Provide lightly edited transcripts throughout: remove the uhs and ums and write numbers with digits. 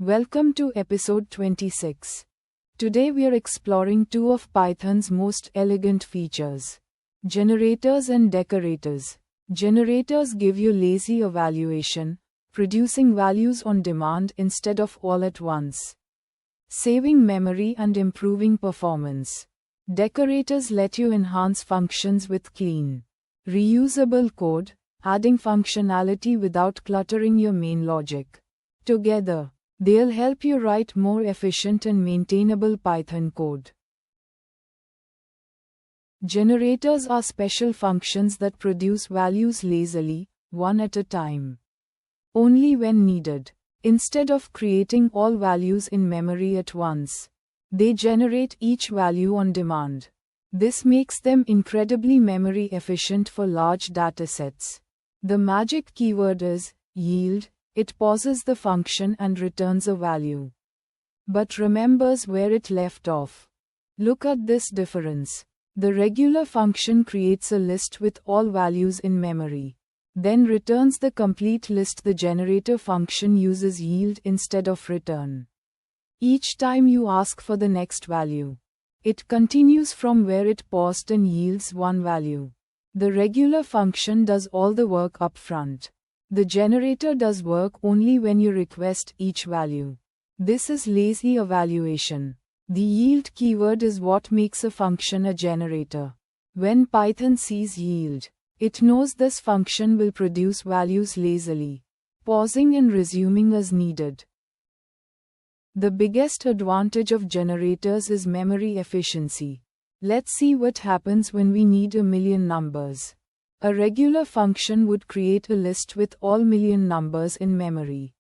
Welcome to episode 26. Today we are exploring two of Python's most elegant features: generators and decorators. Generators give you lazy evaluation, producing values on demand instead of all at once, saving memory and improving performance. Decorators let you enhance functions with clean, reusable code, adding functionality without cluttering your main logic. Together, they'll help you write more efficient and maintainable Python code. Generators are special functions that produce values lazily, one at a time. Only when needed. Instead of creating all values in memory at once, they generate each value on demand. This makes them incredibly memory efficient for large datasets. The magic keyword is yield. It pauses the function and returns a value, but remembers where it left off. Look at this difference. The regular function creates a list with all values in memory, then returns the complete list. The generator function uses yield instead of return. Each time you ask for the next value, it continues from where it paused and yields one value. The regular function does all the work up front. The generator does work only when you request each value. This is lazy evaluation. The yield keyword is what makes a function a generator. When Python sees yield, it knows this function will produce values lazily, pausing and resuming as needed. The biggest advantage of generators is memory efficiency. Let's see what happens when we need a million numbers. A regular function would create a list with all million numbers in memory.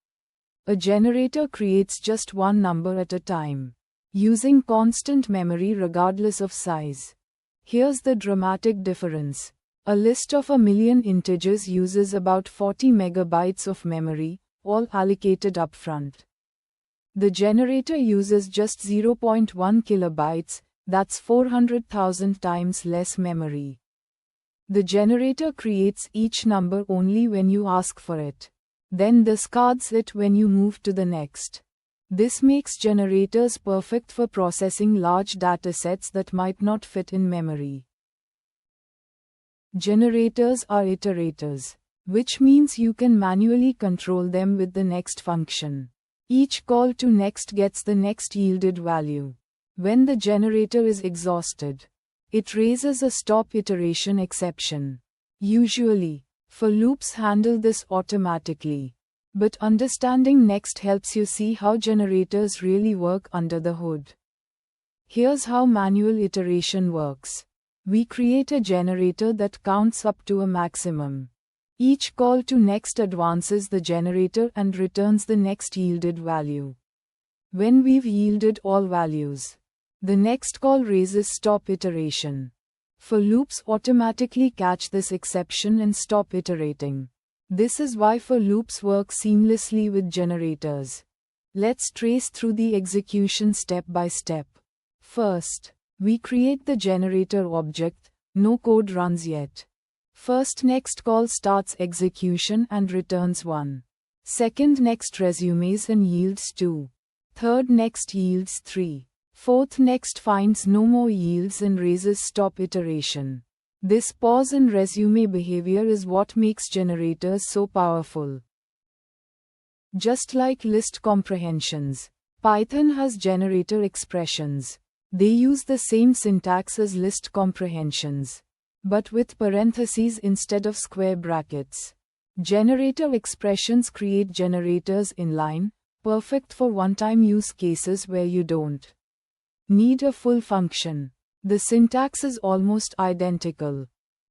A generator creates just one number at a time, using constant memory regardless of size. Here's the dramatic difference. A list of a million integers uses about 40 megabytes of memory, all allocated upfront. The generator uses just 0.1 kilobytes, that's 400,000 times less memory. The generator creates each number only when you ask for it, then discards it when you move to the next. This makes generators perfect for processing large datasets that might not fit in memory. Generators are iterators, which means you can manually control them with the next function. Each call to next gets the next yielded value. When the generator is exhausted, it raises a stop iteration exception. Usually, for loops handle this automatically. But understanding next helps you see how generators really work under the hood. Here's how manual iteration works. We create a generator that counts up to a maximum. Each call to next advances the generator and returns the next yielded value. When we've yielded all values, the next call raises stop iteration. For loops automatically catch this exception and stop iterating. This is why for loops work seamlessly with generators. Let's trace through the execution step by step. First, we create the generator object. No code runs yet. First next call starts execution and returns 1. Second next resumes and yields 2. Third next yields 3. Fourth next finds no more yields and raises stop iteration. This pause and resume behavior is what makes generators so powerful. Just like list comprehensions, Python has generator expressions. They use the same syntax as list comprehensions, but with parentheses instead of square brackets. Generator expressions create generators inline, perfect for one-time use cases where you don't need a full function. The syntax is almost identical.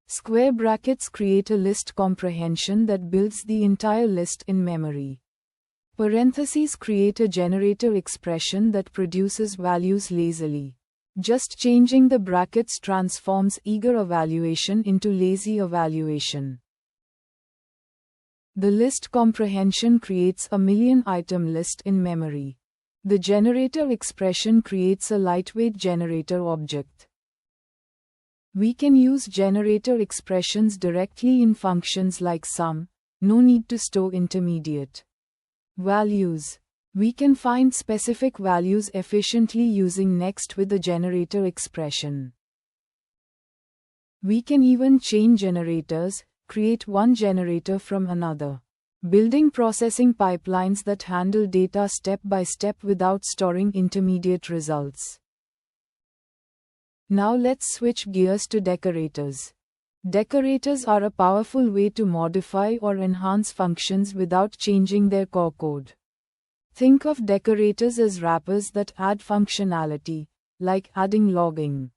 Square brackets create a list comprehension that builds the entire list in memory. Parentheses create a generator expression that produces values lazily. Just changing the brackets transforms eager evaluation into lazy evaluation. The list comprehension creates a million-item list in memory. The generator expression creates a lightweight generator object. We can use generator expressions directly in functions like sum, no need to store intermediate values. We can find specific values efficiently using next with the generator expression. We can even chain generators, create one generator from another, building processing pipelines that handle data step by step without storing intermediate results. Now let's switch gears to decorators. Decorators are a powerful way to modify or enhance functions without changing their core code. Think of decorators as wrappers that add functionality, like adding logging,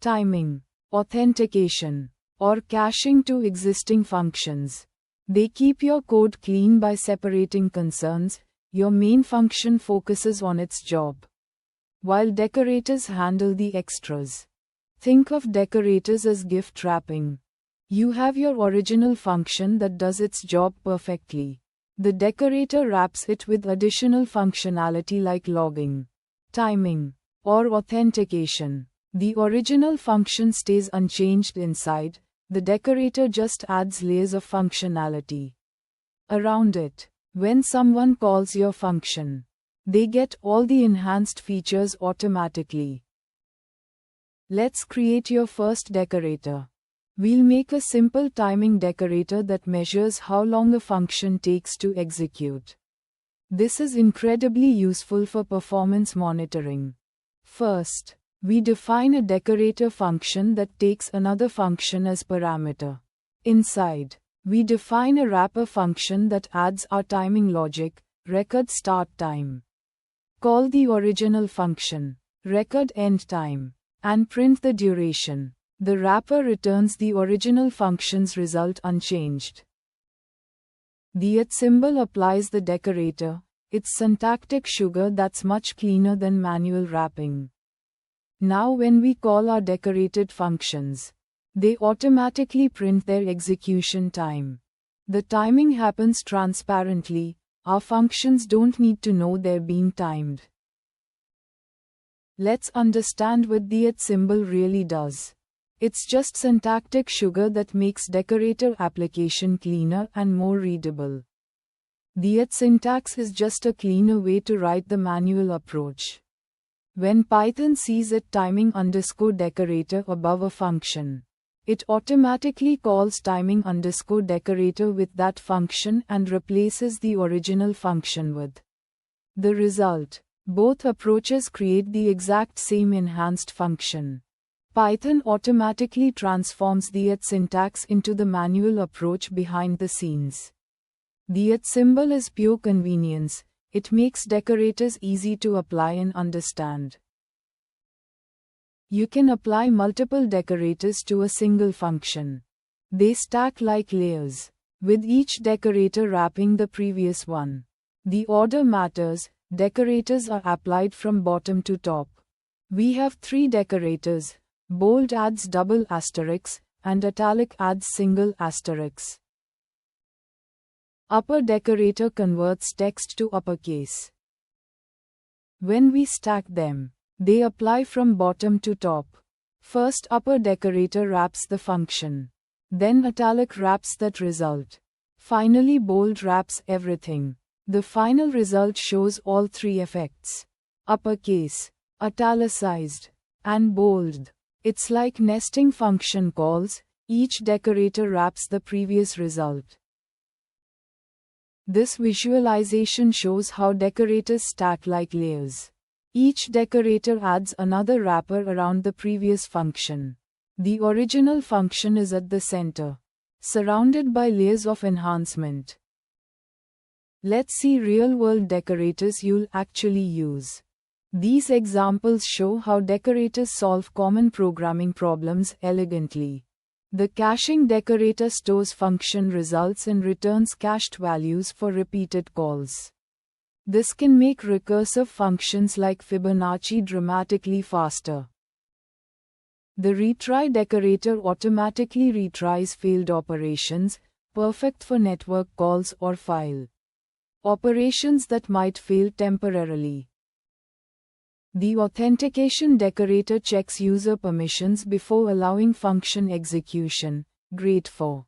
timing, authentication, or caching to existing functions. They keep your code clean by separating concerns. Your main function focuses on its job, while decorators handle the extras. Think of decorators as gift wrapping. You have your original function that does its job perfectly. The decorator wraps it with additional functionality like logging, timing, or authentication. The original function stays unchanged inside, the decorator just adds layers of functionality around it. When someone calls your function, they get all the enhanced features automatically. Let's create your first decorator. We'll make a simple timing decorator that measures how long a function takes to execute. This is incredibly useful for performance monitoring. First, we define a decorator function that takes another function as parameter. Inside, we define a wrapper function that adds our timing logic, record start time. Call the original function, record end time, and print the duration. The wrapper returns the original function's result unchanged. The @ symbol applies the decorator. It's syntactic sugar that's much cleaner than manual wrapping. Now when we call our decorated functions, they automatically print their execution time. The timing happens transparently. Our functions don't need to know they're being timed. Let's understand what the @ symbol really does. It's just syntactic sugar that makes decorator application cleaner and more readable. The @ syntax is just a cleaner way to write the manual approach. When Python sees it timing underscore decorator above a function, it automatically calls timing underscore decorator with that function and replaces the original function with. The result, both approaches create the exact same enhanced function. Python automatically transforms the @ syntax into the manual approach behind the scenes. The @ symbol is pure convenience. It makes decorators easy to apply and understand. You can apply multiple decorators to a single function. They stack like layers, with each decorator wrapping the previous one. The order matters. Decorators are applied from bottom to top. We have 3 decorators. Bold adds double asterisk, and italic adds single asterisk. Upper decorator converts text to uppercase. When we stack them, they apply from bottom to top. First upper decorator wraps the function. Then italic wraps that result. Finally bold wraps everything. The final result shows all 3 effects: uppercase, italicized, and bold. It's like nesting function calls. Each decorator wraps the previous result. This visualization shows how decorators stack like layers. Each decorator adds another wrapper around the previous function. The original function is at the center, surrounded by layers of enhancement. Let's see real-world decorators you'll actually use. These examples show how decorators solve common programming problems elegantly. The caching decorator stores function results and returns cached values for repeated calls. This can make recursive functions like Fibonacci dramatically faster. The retry decorator automatically retries failed operations, perfect for network calls or file operations that might fail temporarily. The authentication decorator checks user permissions before allowing function execution, great for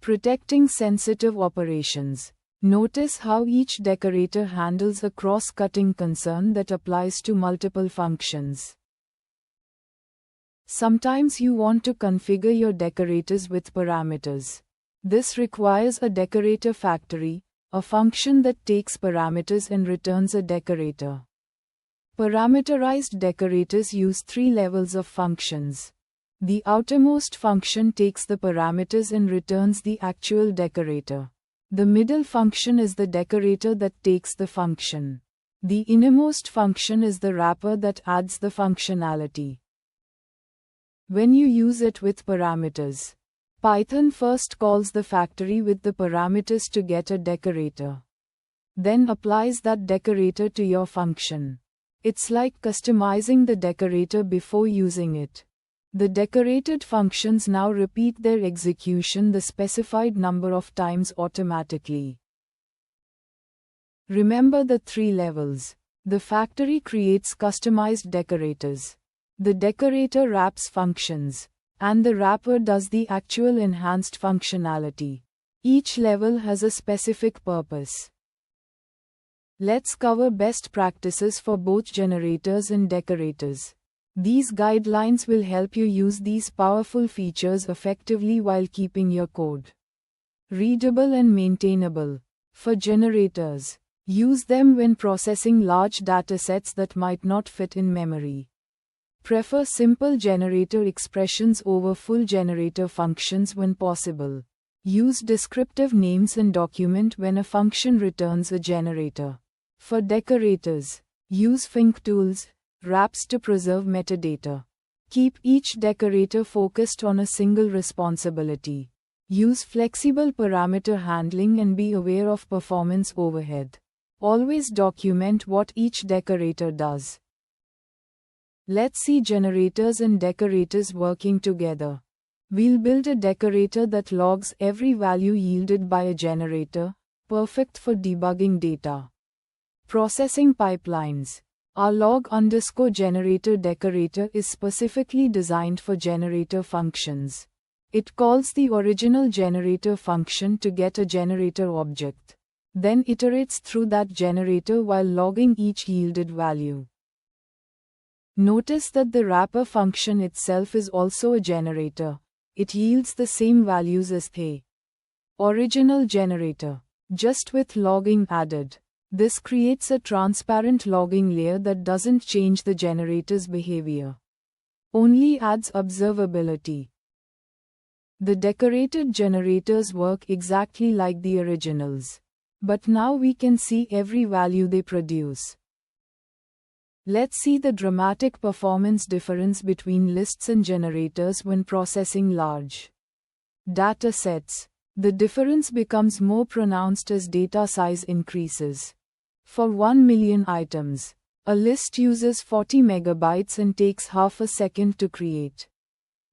protecting sensitive operations. Notice how each decorator handles a cross-cutting concern that applies to multiple functions. Sometimes you want to configure your decorators with parameters. This requires a decorator factory, a function that takes parameters and returns a decorator. Parameterized decorators use 3 levels of functions. The outermost function takes the parameters and returns the actual decorator. The middle function is the decorator that takes the function. The innermost function is the wrapper that adds the functionality. When you use it with parameters, Python first calls the factory with the parameters to get a decorator. Then applies that decorator to your function. It's like customizing the decorator before using it. The decorated functions now repeat their execution the specified number of times automatically. Remember the 3 levels. The factory creates customized decorators. The decorator wraps functions, and the wrapper does the actual enhanced functionality. Each level has a specific purpose. Let's cover best practices for both generators and decorators. These guidelines will help you use these powerful features effectively while keeping your code readable and maintainable. For generators, use them when processing large datasets that might not fit in memory. Prefer simple generator expressions over full generator functions when possible. Use descriptive names and document when a function returns a generator. For decorators, use Finc tools, wraps to preserve metadata. Keep each decorator focused on a single responsibility. Use flexible parameter handling and be aware of performance overhead. Always document what each decorator does. Let's see generators and decorators working together. We'll build a decorator that logs every value yielded by a generator, perfect for debugging data. Processing pipelines. Our log_generator decorator is specifically designed for generator functions. It calls the original generator function to get a generator object, then iterates through that generator while logging each yielded value. Notice that the wrapper function itself is also a generator. It yields the same values as the original generator, just with logging added. This creates a transparent logging layer that doesn't change the generator's behavior, only adds observability. The decorated generators work exactly like the originals, but now we can see every value they produce. Let's see the dramatic performance difference between lists and generators when processing large data sets. The difference becomes more pronounced as data size increases. For 1 million items, a list uses 40 megabytes and takes half a second to create.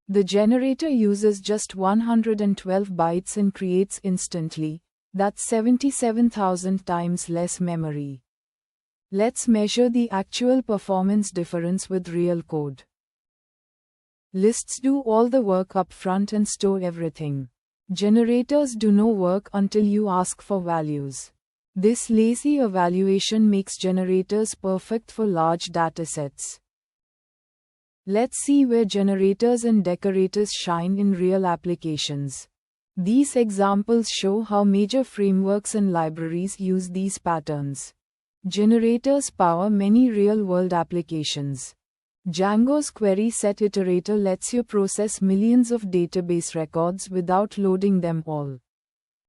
The generator uses just 112 bytes and creates instantly. That's 77,000 times less memory. Let's measure the actual performance difference with real code. Lists do all the work up front and store everything. Generators do no work until you ask for values. This lazy evaluation makes generators perfect for large datasets. Let's see where generators and decorators shine in real applications. These examples show how major frameworks and libraries use these patterns. Generators power many real-world applications. Django's query set iterator lets you process millions of database records without loading them all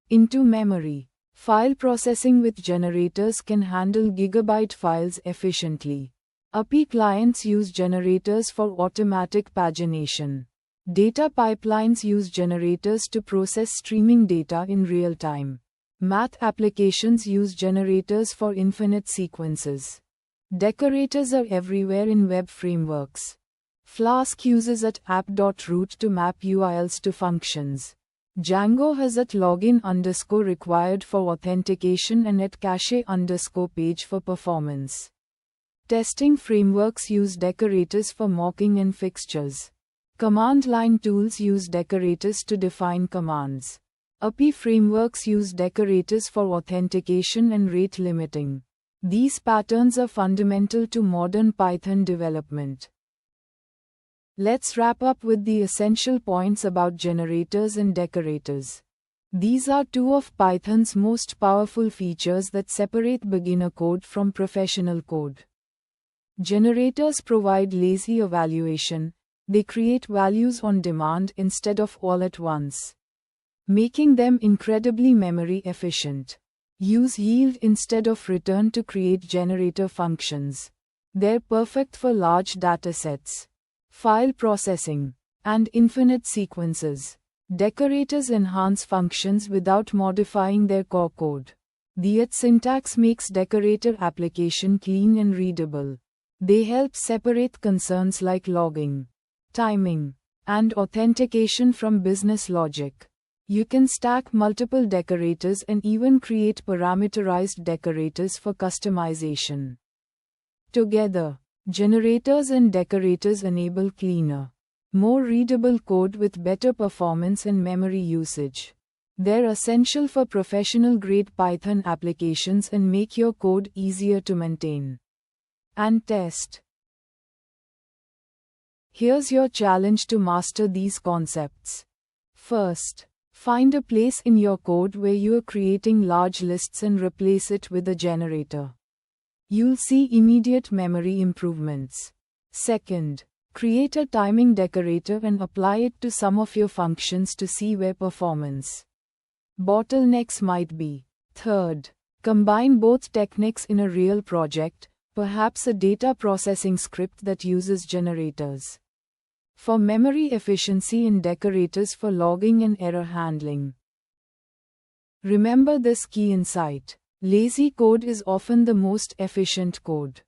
into memory. File processing with generators can handle gigabyte files efficiently. API clients use generators for automatic pagination. Data pipelines use generators to process streaming data in real time. Math applications use generators for infinite sequences. Decorators are everywhere in web frameworks. Flask uses @app.root to map URLs to functions. Django has @login_ required for authentication and @cache_page for performance. Testing frameworks use decorators for mocking and fixtures. Command line tools use decorators to define commands. API frameworks use decorators for authentication and rate limiting. These patterns are fundamental to modern Python development. Let's wrap up with the essential points about generators and decorators. These are two of Python's most powerful features that separate beginner code from professional code. Generators provide lazy evaluation. They create values on demand instead of all at once, making them incredibly memory efficient. Use yield instead of return to create generator functions. They're perfect for large datasets, file processing, and infinite sequences. Decorators enhance functions without modifying their core code. The syntax makes decorator application clean and readable. They help separate concerns like logging, timing, and authentication from business logic. You can stack multiple decorators and even create parameterized decorators for customization. Together, generators and decorators enable cleaner, more readable code with better performance and memory usage. They're essential for professional-grade Python applications and make your code easier to maintain and test. Here's your challenge to master these concepts. First, find a place in your code where you are creating large lists and replace it with a generator. You'll see immediate memory improvements. Second, create a timing decorator and apply it to some of your functions to see where performance bottlenecks might be. Third, combine both techniques in a real project, perhaps a data processing script that uses generators for memory efficiency and decorators for logging and error handling. Remember this key insight: lazy code is often the most efficient code.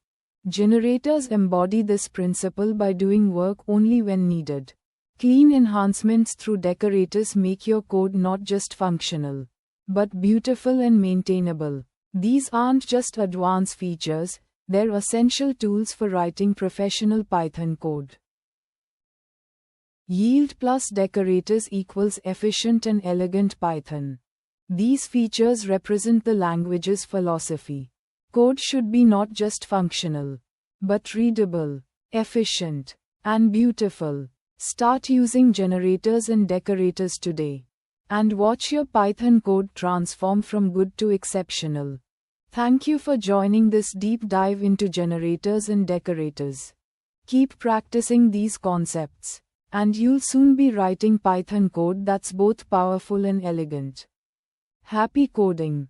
Generators embody this principle by doing work only when needed. Clean enhancements through decorators make your code not just functional, but beautiful and maintainable. These aren't just advanced features, they're essential tools for writing professional Python code. Yield plus decorators equals efficient and elegant Python. These features represent the language's philosophy. Code should be not just functional, but readable, efficient, and beautiful. Start using generators and decorators today, and watch your Python code transform from good to exceptional. Thank you for joining this deep dive into generators and decorators. Keep practicing these concepts, and you'll soon be writing Python code that's both powerful and elegant. Happy coding!